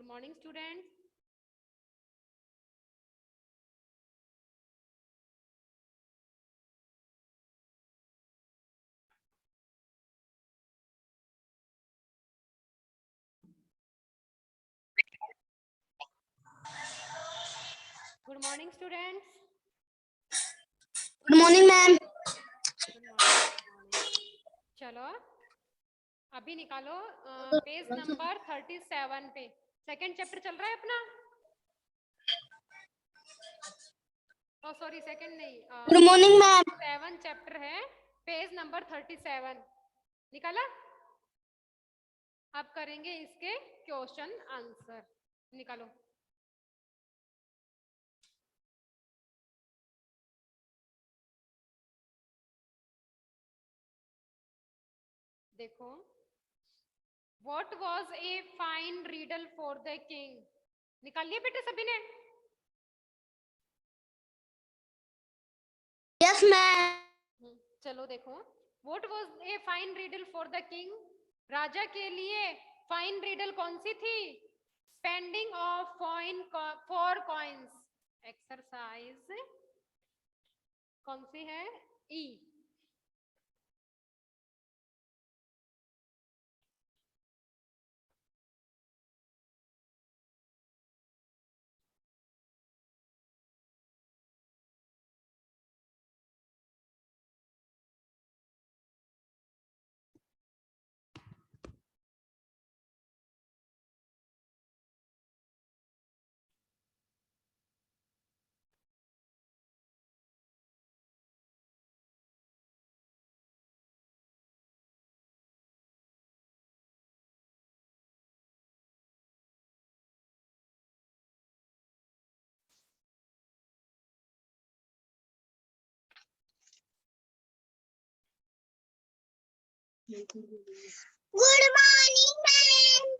Good morning, students. Good morning, students. Good morning ma'am. Good morning. Good morning. चलो अभी निकालो page number 37 पे। Second chapter चल रहा है अपना। ओ सॉरी सेकंड नहीं, गुड मॉर्निंग मैम। 7 चैप्टर है, पेज नंबर 37 निकाला। अब करेंगे इसके क्वेश्चन आंसर। निकालो। देखो, What was a fine riddle for the king? निकाल लिए बेटे सभी ने? Yes ma'am. चलो देखो, What was a fine riddle for the king? राजा के लिए फाइन रिडल कौन सी थी? Spending of coin for coins. Exercise कौन सी है? ई। Good morning ma'am.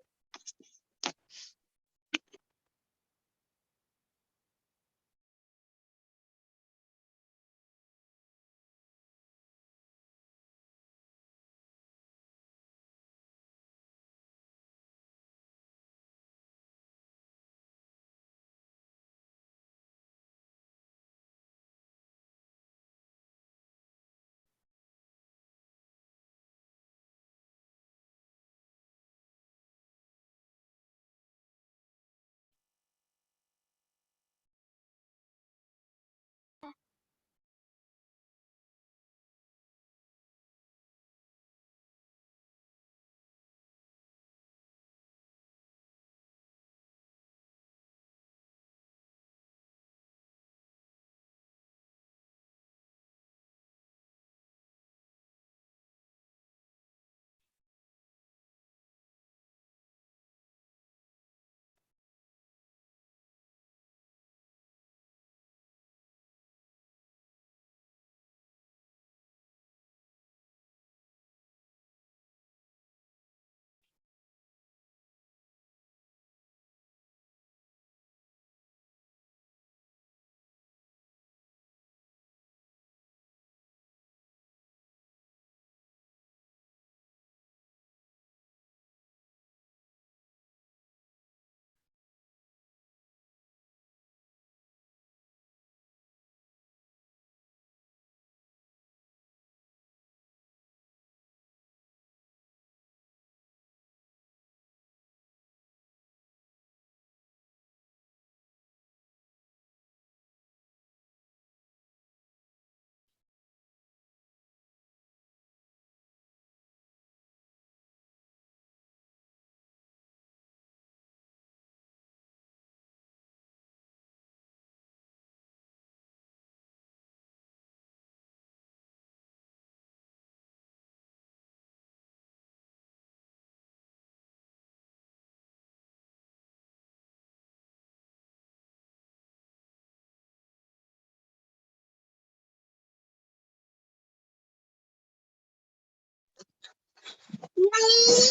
नहीं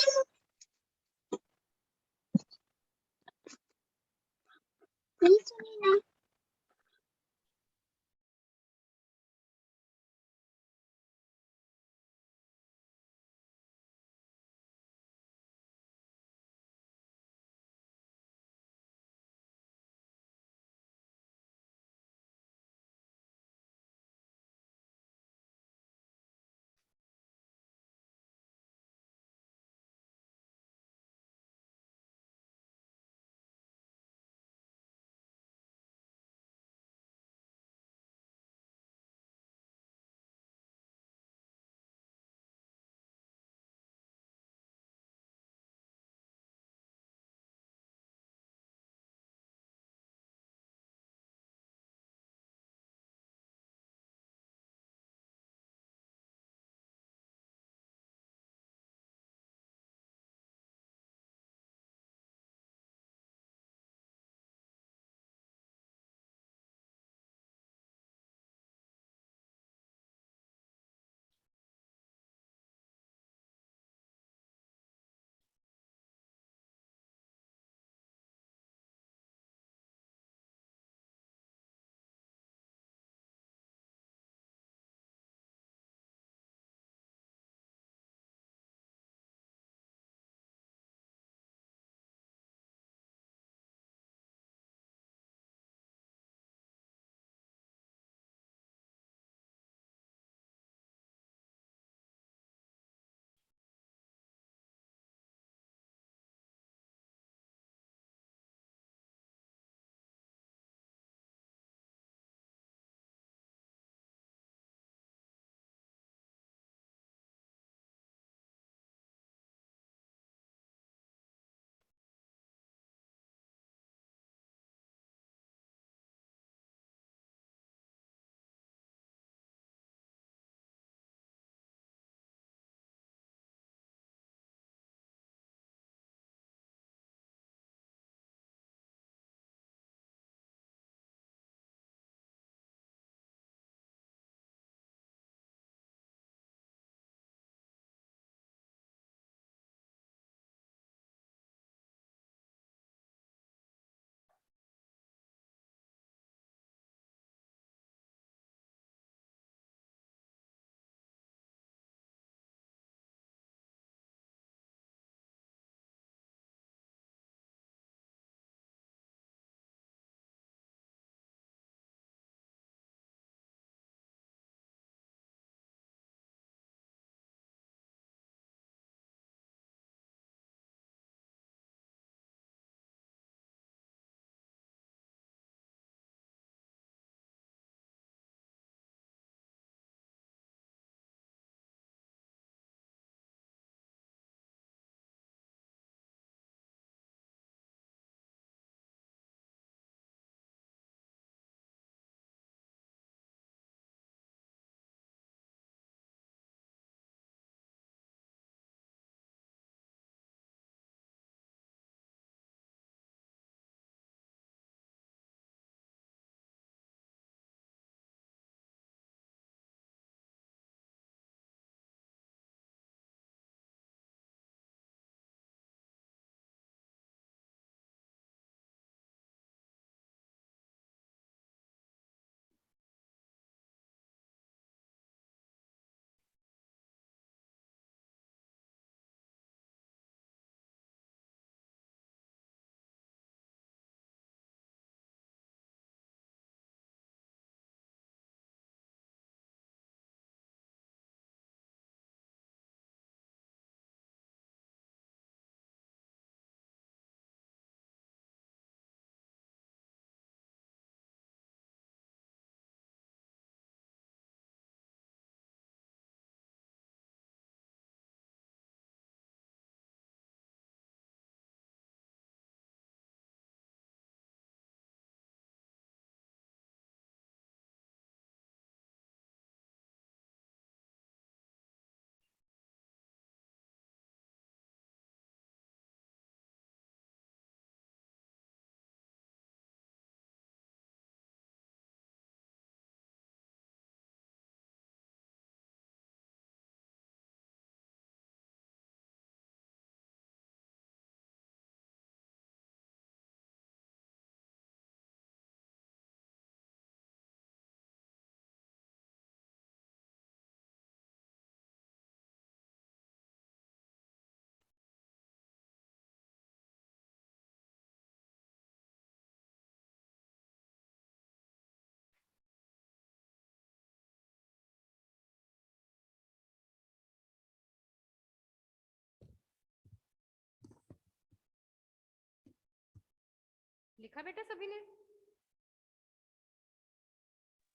लिखा बेटा सभी ने?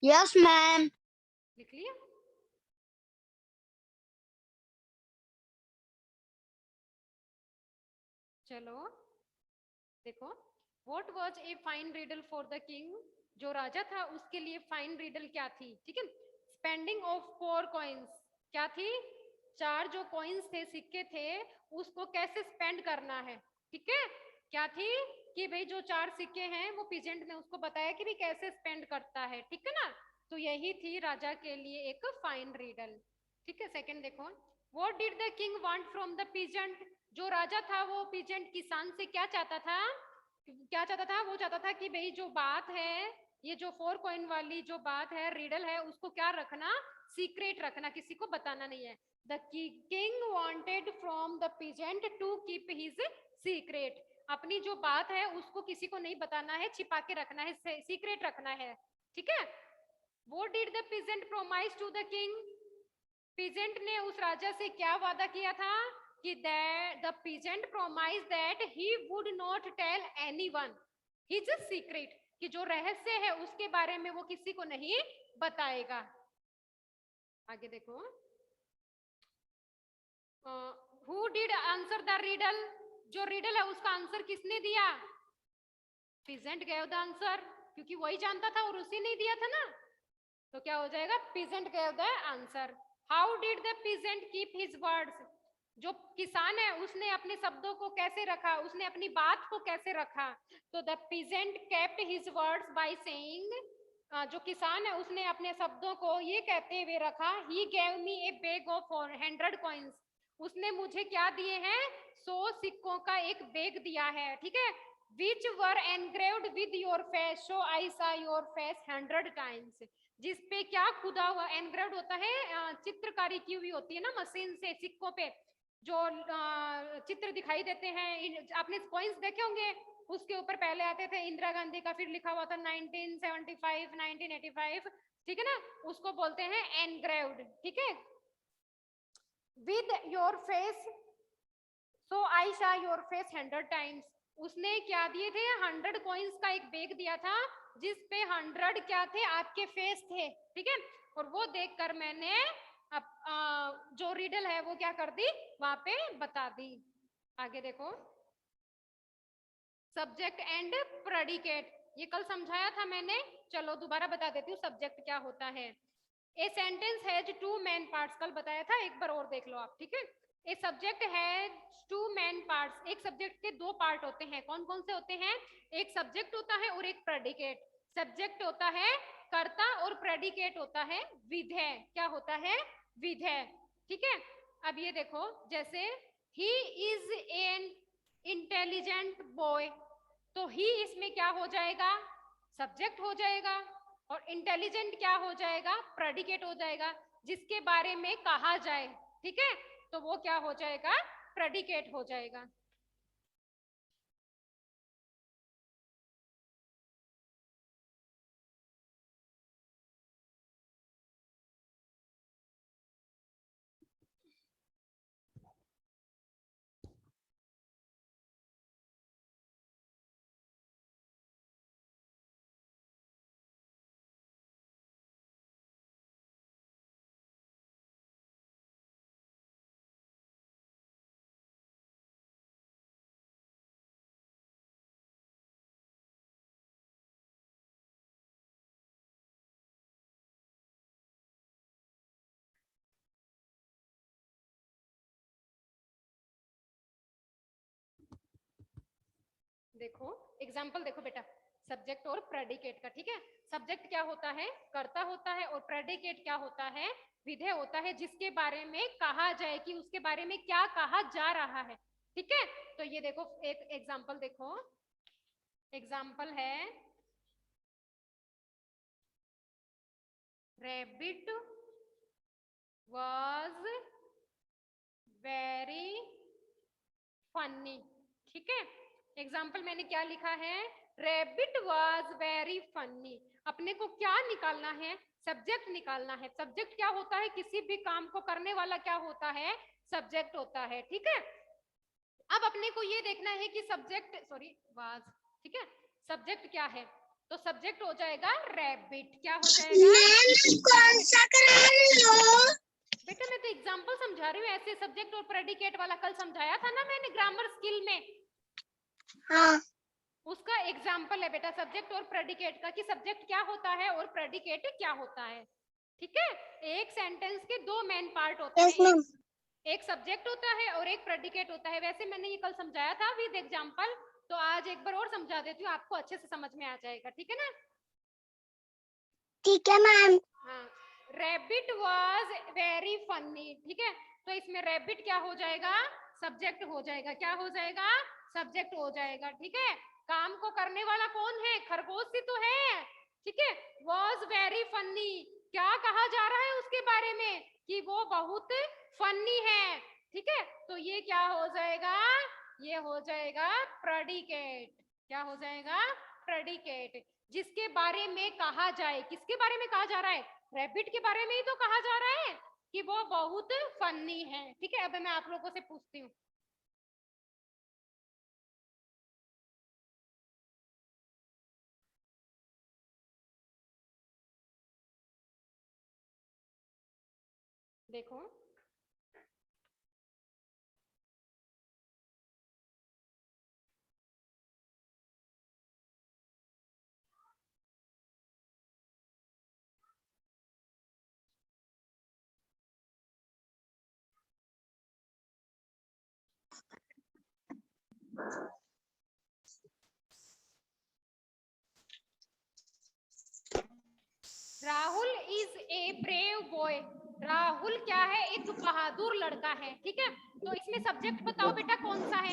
Yes, ma'am. लिख लिया? चलो देखो, what was a fine riddle for the king, जो राजा था उसके लिए फाइन रिडल क्या थी? ठीक है, स्पेंडिंग ऑफ 4 कॉइन्स, क्या थी? 4 जो कॉइन्स थे, सिक्के थे, उसको कैसे स्पेंड करना है। ठीक है, क्या थी कि भाई जो 4 सिक्के हैं वो पीजेंट ने उसको बताया कि भाई कैसे स्पेंड करता है। ठीक है ना, तो यही थी राजा के लिए एक फाइन रिडल। ठीक है, सेकंड देखो, what did the king want from the peasant, जो राजा था वो पीजेंट किसान से क्या चाहता था? क्या चाहता था? वो चाहता था कि भाई जो बात है, ये जो 4 कॉइन वाली जो बात है, रिडल है, उसको क्या रखना? सीक्रेट रखना, किसी को बताना नहीं है। The king wanted from the peasant to keep his secret, अपनी जो बात है उसको किसी को नहीं बताना है, छिपा के रखना है, सीक्रेट रखना है। ठीक है, वो did the peasant promise to the king, peasant ने उस राजा से क्या वादा किया था? कि the peasant promise that he would not tell anyone his secret, कि जो रहस्य है उसके बारे में वो किसी को नहीं बताएगा। आगे देखो, who did answer the riddle, जो रिडल है उसका आंसर किसने दिया? पीजेंट गेव द आंसर, क्योंकि वही जानता था और उसी ने दिया था ना, तो क्या हो जाएगा? Peasant gave the answer. How did the peasant keep his words, जो किसान है उसने अपने शब्दों को कैसे रखा, उसने अपनी बात को कैसे रखा? तो the peasant kept his words by saying, जो किसान है उसने अपने शब्दों को ये कहते हुए रखा, he gave me A bag of 100 coins, उसने मुझे क्या दिए हैं? 100 सिक्कों का एक बैग दिया है। ठीक है, विच वर एनग्रेव्ड विद योर फेस, सो आई सा योर फेस 100 टाइम्स, जिसपे क्या खुदा हुआ? एनग्रेव्ड होता है, चित्रकारी की हुई होती है ना मशीन से, सिक्कों पे जो चित्र दिखाई देते हैं। आपने कॉइन्स देखे होंगे, उसके ऊपर पहले आते थे इंदिरा गांधी का, फिर लिखा हुआ था 1975, 1985। ठीक है ना, उसको बोलते हैं एनग्रेव्ड। ठीक है, विद योर फेस, सो आई शा योर फेस 100 टाइम्स, उसने क्या दिए थे? 100 कॉइन्स का एक बैग दिया था, जिस पे 100 क्या थे? आपके फेस थे। ठीक है, और वो देखकर मैंने जो रिडल है वो क्या कर दी? वहां पे बता दी। आगे देखो, सब्जेक्ट एंड प्रेडिकेट, ये कल समझाया था मैंने, चलो दोबारा बता देती हूँ सब्जेक्ट क्या होता है। A sentence has 2 main parts, कल बताया था, एक बार और देख लो आप। ठीक है, a subject has 2 main parts, एक सब्जेक्ट के 2 पार्ट होते हैं। कौन कौन से होते हैं? एक सब्जेक्ट होता है और एक प्रेडिकेट। सब्जेक्ट होता है कर्ता और प्रेडिकेट होता है विधेय। क्या होता है? विधेय। ठीक है, अब ये देखो, जैसे he is an intelligent boy, तो ही इसमें क्या हो जाएगा? सब्जेक्ट हो जाएगा, और इंटेलिजेंट क्या हो जाएगा? प्रेडिकेट हो जाएगा, जिसके बारे में कहा जाए। ठीक है, तो वो क्या हो जाएगा? प्रेडिकेट हो जाएगा। देखो एग्जाम्पल देखो बेटा, सब्जेक्ट और प्रेडिकेट का। ठीक है, सब्जेक्ट क्या होता है? कर्ता होता है, और प्रेडिकेट क्या होता है? विधेय होता है, जिसके बारे में कहा जाए कि उसके बारे में क्या कहा जा रहा है। ठीक है, तो ये देखो एक एग्जाम्पल देखो, एग्जाम्पल है रैबिट वाज वेरी फनी। ठीक है, एग्जाम्पल मैंने क्या लिखा है? Rabbit was very funny. अपने को क्या निकालना है? सब्जेक्ट निकालना है। सब्जेक्ट क्या होता है? किसी भी काम को करने वाला क्या होता है? सब्जेक्ट होता है। ठीक है, अब अपने को ये देखना है कि सब्जेक्ट, सॉरी वाज, ठीक है, सब्जेक्ट क्या है? तो सब्जेक्ट हो जाएगा रैबिट। क्या हो जाएगा? कौन सा करा रही हो? बेटा मैं तो एग्जाम्पल समझा रही हूँ, ऐसे सब्जेक्ट और प्रेडिकेट वाला कल समझाया था ना मैंने ग्रामर स्किल में। हाँ। उसका एग्जाम्पल है बेटा सब्जेक्ट और प्रेडिकेट का, कि सब्जेक्ट क्या होता है और प्रेडिकेट क्या होता है। ठीक है, एक सेंटेंस के दो मेन पार्ट होते यस हैं, मैम। एक सब्जेक्ट होता है और एक प्रेडिकेट होता है। वैसे मैंने ये कल समझाया था विद एग्जाम्पल, तो आज एक बार और समझा देती हूँ, आपको अच्छे से समझ में आ जाएगा। ठीक है ना? ठीक है मैम। हाँ, रैबिट वॉज वेरी फनी। ठीक है, तो इसमें रैबिट क्या हो जाएगा? सब्जेक्ट हो जाएगा। क्या हो जाएगा? सब्जेक्ट हो जाएगा। ठीक है, काम को करने वाला कौन है? खरगोश ही तो है। ठीक है, वॉज वेरी फनी, क्या कहा जा रहा है उसके बारे में? कि वो बहुत फनी है। ठीक है, तो ये क्या हो जाएगा? ये हो जाएगा प्रेडिकेट। क्या हो जाएगा? प्रेडिकेट। जिसके बारे में कहा जाए, किसके बारे में कहा जा रहा है? रैबिट के बारे में ही तो कहा जा रहा है कि वो बहुत फनी है। ठीक है, अब मैं आप लोगों से पूछती हूँ, देखो Rahul is a brave boy. Rahul क्या है? एक बहादुर लड़का है। ठीक है, तो इसमें सब्जेक्ट बताओ बेटा कौन सा है?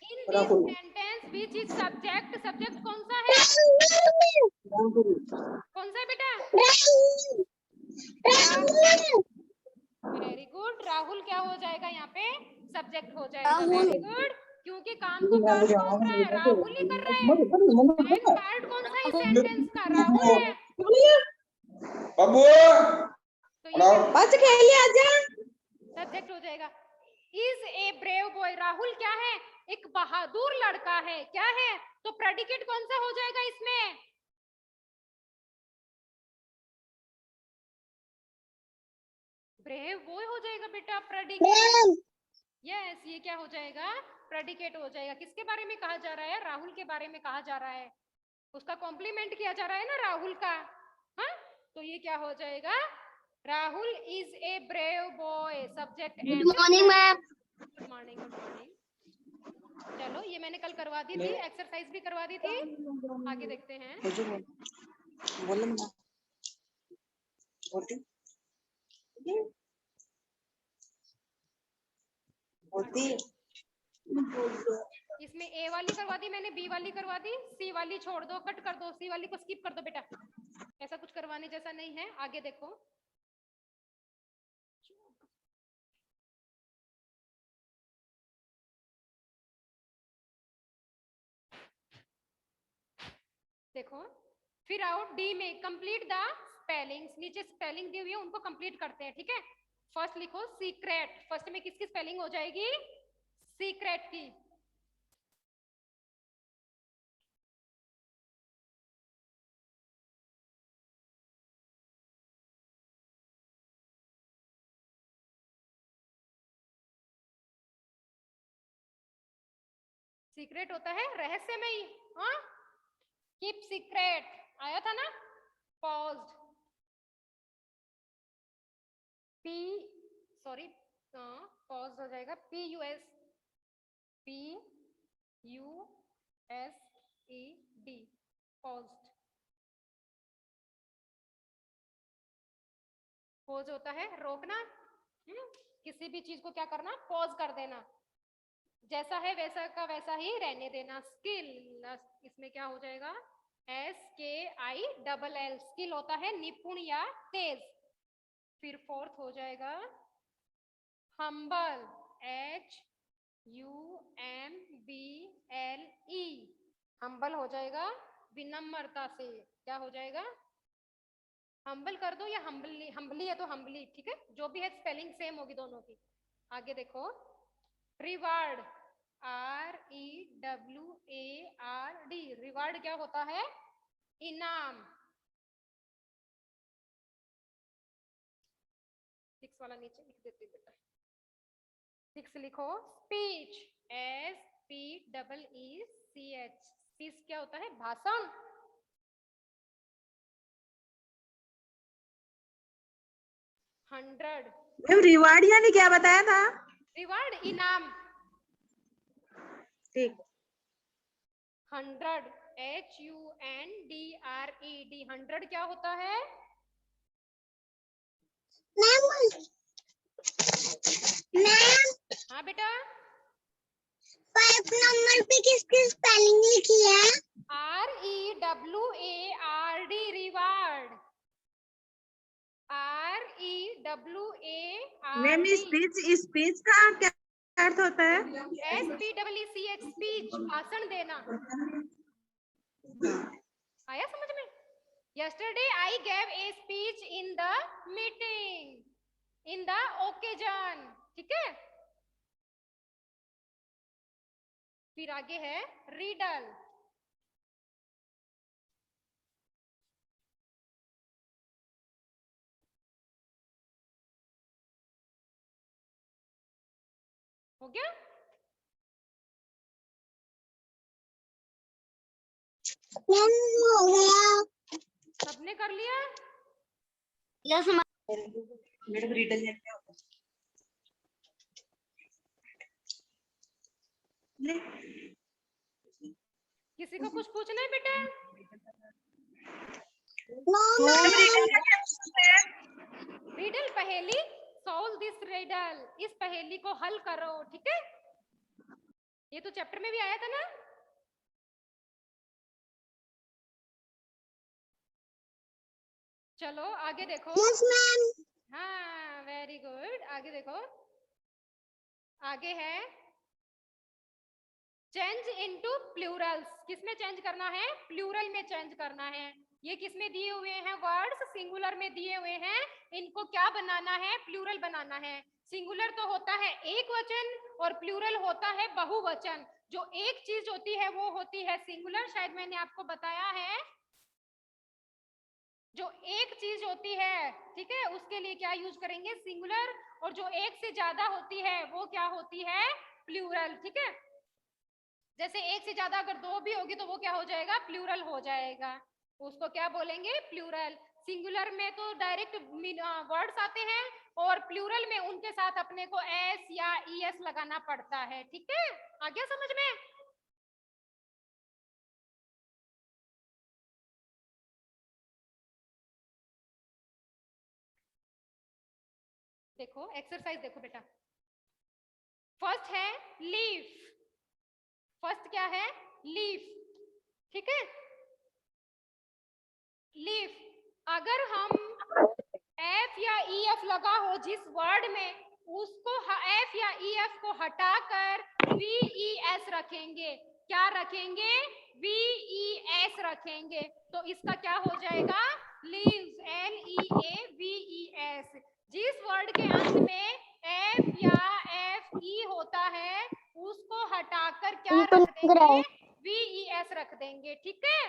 In this sentence which is subject, subject कौन सा है? कौन सा है बेटा? वेरी गुड, राहुल क्या हो जाएगा यहाँ पे? सब्जेक्ट हो जाएगा। राहुल। वेरी गुड, क्योंकि काम को कार्य कौन रहा है? राहुल ही कर रहा है। मेन पार्ट कौन सा है इस सेंटेंस का? राहुल है। बाबू तो ये क्या बच खेलिए आजा। सब्जेक्ट हो जाएगा? Is a brave boy, Rahul क्या है? एक बहादुर लड़का है। क्या है? तो प्रेडिकेट कौन सा हो जाएगा इसमें? ब्रेव बॉय हो जाएगा बेटा प्रेडिकेट। यस, ये क्या हो जाएगा? प्रेडिकेट हो जाएगा। किसके बारे में कहा जा रहा है? राहुल के बारे में कहा जा रहा है, उसका कॉम्प्लीमेंट किया जा रहा है ना राहुल का। हाँ, तो ये क्या हो जाएगा? Rahul is a brave boy, subject good and morning ma'am. Good morning. Good morning. चलो, ये मैंने कल करवा दी थी, एक्सरसाइज भी करवा दी थी। आगे देखते हैं। इसमें ए वाली करवा दी मैंने, बी वाली करवा दी, सी वाली छोड़ दो, कट कर दो, सी वाली को स्किप कर दो बेटा, ऐसा कुछ करवाने जैसा नहीं है। आगे देखो, देखो फिर आओ डी में, कंप्लीट द स्पेलिंग्स। नीचे स्पेलिंग दी हुई है, उनको कंप्लीट करते हैं। ठीक है, फर्स्ट लिखो सीक्रेट। फर्स्ट में किसकी स्पेलिंग हो जाएगी? सीक्रेट की। सीक्रेट होता है रहस्यमयी। हाँ, कीप सीक्रेट आया था ना। पॉज्ड, पी, सॉरी, पॉज हो जाएगा P U S, P U S E D, paused. Pause होता है रोकना। किसी भी चीज को क्या करना? पॉज कर देना, जैसा है वैसा का वैसा ही रहने देना। स्किल, इसमें क्या हो जाएगा? SKILL, स्किल होता है निपुण या तेज। फिर फोर्थ हो जाएगा हम्बल, HUMBLE, हम्बल हो जाएगा विनम्रता से। क्या हो जाएगा? हम्बल कर दो या हम्बली, हम्बली है तो हम्बली। ठीक है, जो भी है स्पेलिंग सेम होगी दोनों की। आगे देखो, रिवार्ड, REWARD, रिवार्ड क्या होता है? इनाम। 6 वाला नीचे लिख देती बेटा, 6 लिखो। स्पीच, SPEECH, स्पीच क्या होता है? भाषण। हंड्रेड, मैम रिवार्ड यानी क्या बताया था? रिवार्ड इनाम। ठीक। 100, HUNDRED, 100 क्या होता है? मैम हाँ बेटा, 5 नंबर पे किसकी स्पेलिंग लिखी है? REWARD, reward. Ma'am REWARD, speech, speech का क्या अर्थ होता है? SPEECH, स्पीच, भाषण देना। आया समझ में? Yesterday I gave a speech in the meeting, in the occasion, ठीक है? फिर आगे है रीडल। हो गया? मैम हो गया। सबने कर लिया? यस मैडम रीडल क्या होता है? किसी को कुछ पूछना है बेटा? रिडल, पहेली। सॉल्व दिस रिडल, इस पहेली को हल करो, ठीक है? ये तो चैप्टर में भी आया था ना? चलो आगे देखो। Yes ma'am. हाँ, वेरी गुड। आगे देखो, आगे है चेंज इनटू प्लूरल्स। किसमें चेंज करना है? प्लूरल में चेंज करना है। ये किसमें दिए हुए हैं? वर्ड्स सिंगुलर में दिए हुए हैं। इनको क्या बनाना है? प्लूरल बनाना है। सिंगुलर तो होता है एक वचन और प्लूरल होता है बहुवचन। जो एक चीज होती है वो होती है सिंगुलर, शायद मैंने आपको बताया है। जो एक चीज होती है, ठीक है, उसके लिए क्या यूज करेंगे? सिंगुलर। और जो एक से ज्यादा होती है वो क्या होती है? प्लूरल, ठीक है? जैसे एक से ज्यादा अगर 2 भी होगी तो वो क्या हो जाएगा? प्लूरल हो जाएगा। उसको क्या बोलेंगे? प्लूरल। सिंगुलर में तो डायरेक्ट वर्ड्स आते हैं और प्लूरल में उनके साथ अपने को एस या ईएस लगाना पड़ता है, ठीक है? आ गया समझ में? देखो एक्सरसाइज देखो बेटा। फर्स्ट है लीफ। फर्स्ट क्या है? लीफ, ठीक है? लीफ। अगर हम एफ या ई एफ लगा हो जिस वर्ड में, उसको एफ या ई एफ को हटाकर वी ई एस रखेंगे। क्या रखेंगे? वी ई एस रखेंगे। तो इसका क्या हो जाएगा? Leaves, LEAVES। जिस वर्ड के अंत में एफ या एफ ई होता है उसको हटाकर क्या रख देंगे? वी ई एस रख देंगे, ठीक है?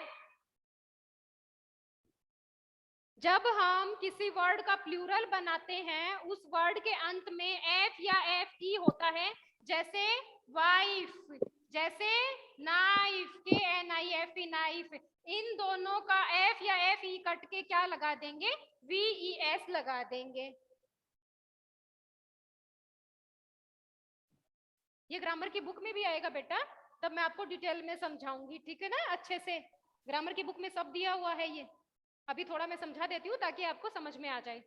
जब हम किसी वर्ड का प्लूरल बनाते हैं उस वर्ड के अंत में एफ या एफ ई होता है। जैसे वाइफ, जैसे नाइफ, KNIF, नाइफ। इन दोनों का एफ या एफ ई कट के क्या लगा देंगे? VES लगा देंगे। ये ग्रामर की बुक में भी आएगा बेटा, तब मैं आपको डिटेल में समझाऊंगी, ठीक है ना? अच्छे से ग्रामर की बुक में सब दिया हुआ है। ये अभी थोड़ा मैं समझा देती हूँ ताकि आपको समझ में आ जाए।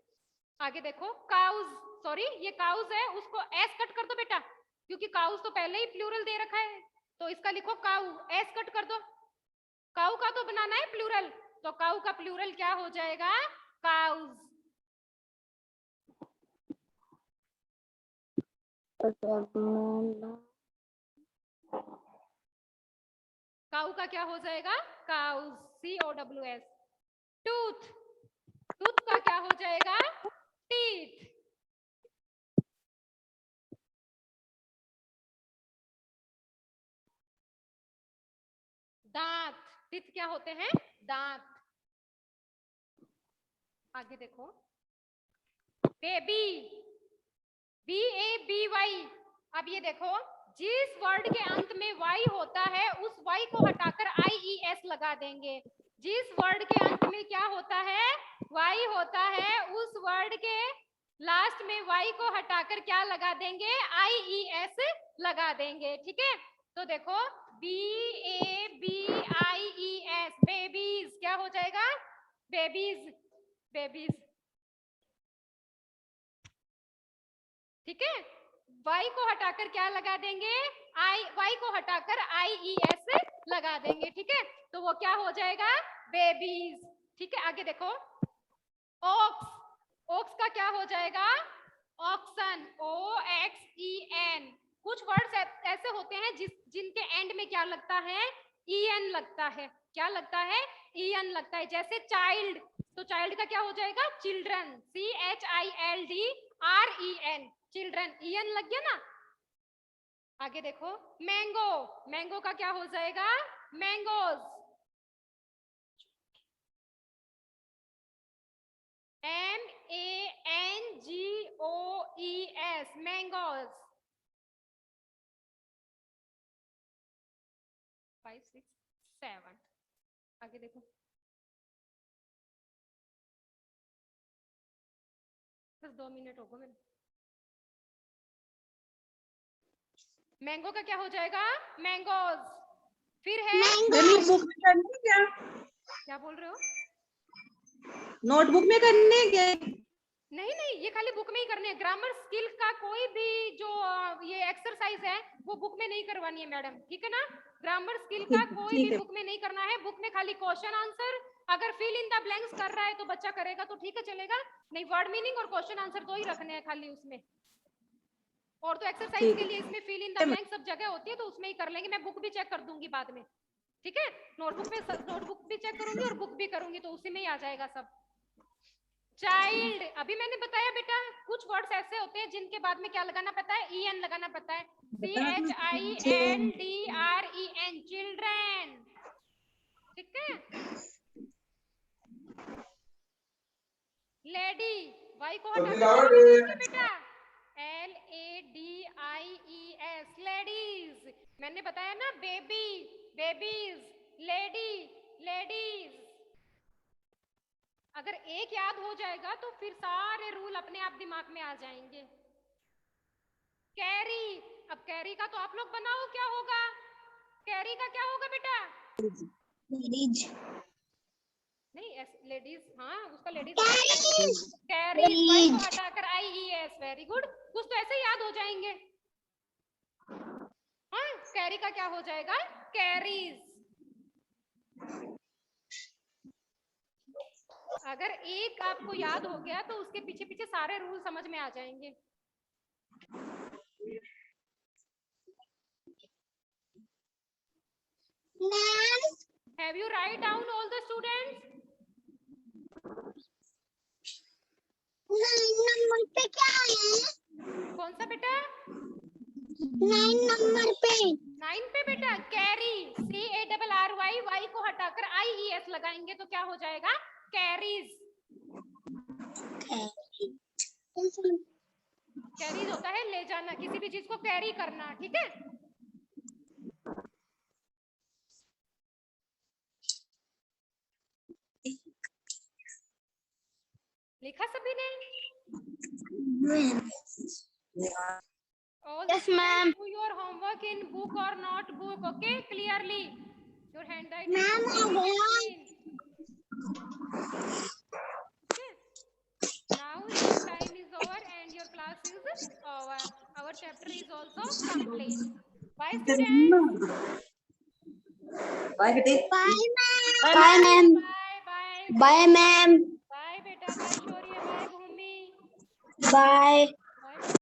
आगे देखो, काउज, सॉरी ये काउज है, उसको एस कट कर दो बेटा, क्योंकि काउज तो पहले ही प्लूरल दे रखा है। तो इसका लिखो काउ, एस कट कर दो। काउ का तो बनाना है प्लूरल, तो काउ का प्लूरल क्या हो जाएगा? काउज। काउ का क्या हो जाएगा? Cause, COWS। टूथ, टूथ का क्या हो जाएगा? टीथ। टीथ क्या होते हैं? दांत। आगे देखो, बेबी, BABY। अब ये देखो, जिस वर्ड के अंत में वाई होता है उस वाई को हटाकर IES लगा देंगे। जिस वर्ड के अंत में क्या होता है? वाई होता है, उस वर्ड के लास्ट में वाई को हटाकर क्या लगा देंगे? IES लगा देंगे। ठीक है, तो देखो BABIES, बेबीज क्या हो जाएगा? Babies, babies. ठीक है, वाई को हटाकर क्या लगा देंगे? वाई को हटाकर IES लगा देंगे। ठीक है, तो वो क्या हो जाएगा? बेबीज। ठीक है, आगे देखो, ओक्स, ओक्स का क्या हो जाएगा? Oxen, OXEN। कुछ वर्ड्स ऐसे होते हैं जिनके एंड में क्या लगता है? EN लगता है। क्या लगता है? EN लगता है। जैसे चाइल्ड, तो चाइल्ड का क्या हो जाएगा? चिल्ड्रन, CHILDREN, चिल्ड्रन, EN लग गया ना। आगे देखो, मैंगो, मैंगो का क्या हो जाएगा? Mangoes, MANGOES, mangoes. 5 6 7। आगे देखो, बस 2 मिनट हो गए मेरे। मैंगो का क्या हो जाएगा? मैंगोज। फिर है, बुक में करनी है क्या? क्या बोल रहे हो? नोटबुक में करनी है क्या? नहीं नहीं, ये खाली बुक में ही करने हैं। ग्रामर स्किल का कोई भी जो ये एक्सरसाइज है वो बुक में नहीं करवानी है मैडम। ठीक है ना, ग्रामर स्किल का कोई भी बुक में नहीं करना है। बुक में खाली क्वेश्चन आंसर, अगर फिल इन द ब्लैंक्स कर रहा है तो बच्चा करेगा तो ठीक है, चलेगा। नहीं, वर्ड मीनिंग और क्वेश्चन आंसर दो ही रखने हैं खाली उसमें। और तो एक्सरसाइज के लिए इसमें फिल इन द ब्लैंक सब जगह होती है, तो उसमें ही कर लेंगे। मैं बुक भी चेक कर दूंगी बाद में। ठीक है, नोटबुक भी चेक करूंगी और बुक भी करूंगी, तो उसी में ही आ जाएगा सब। चाइल्ड, अभी मैंने बताया बेटा, कुछ वर्ड्स ऐसे होते हैं जिनके बाद में क्या लगाना पड़ता है? EN लगाना पड़ता है। CHILDREN, children. ठीक है, लेडी, वाई को हटा देंगे बेटा, LADIES, लेडीज। मैंने बताया ना, बेबी, बेबीज, लेडी, लेडीज। अगर एक याद हो जाएगा तो फिर सारे रूल अपने आप दिमाग में आ जाएंगे। कैरी, अब कैरी का तो आप लोग बनाओ, क्या होगा? कैरी का क्या होगा बेटा? लेडीज, नहीं, लेडीज, हाँ उसका लेडीज। कैरीज, कैरीज, वाई को हटाकर IES, वेरी गुड। कुछ तो ऐसे याद हो जाएंगे। हाँ, कैरी का क्या हो जाएगा? कैरीज। अगर एक आपको याद हो गया तो उसके पीछे पीछे सारे रूल समझ में आ जाएंगे। Ma'am, Have you write down all the students? 9 number पे क्या है? कौन सा बेटा? 9 नंबर पे। 9 पे बेटा, कैरी, CARRY, वाई को हटाकर IES लगाएंगे तो क्या हो जाएगा? कैरीज। कैरीज होता है ले जाना, किसी भी चीज को कैरी करना। ठीक है, लिखा सभी ने? All Yes, ma'am. do your homework in book or not book, okay? Clearly, your handwriting. Ma'am, is हो गया। clean. Okay. Now your time is over and your class is over. Our chapter is also complete. Bye, students. Bye बेटे। Bye, ma'am. Bye, ma'am. Bye, ma'am. Bye, beta. Bye, Shorya. Bye, Bhumi. Bye.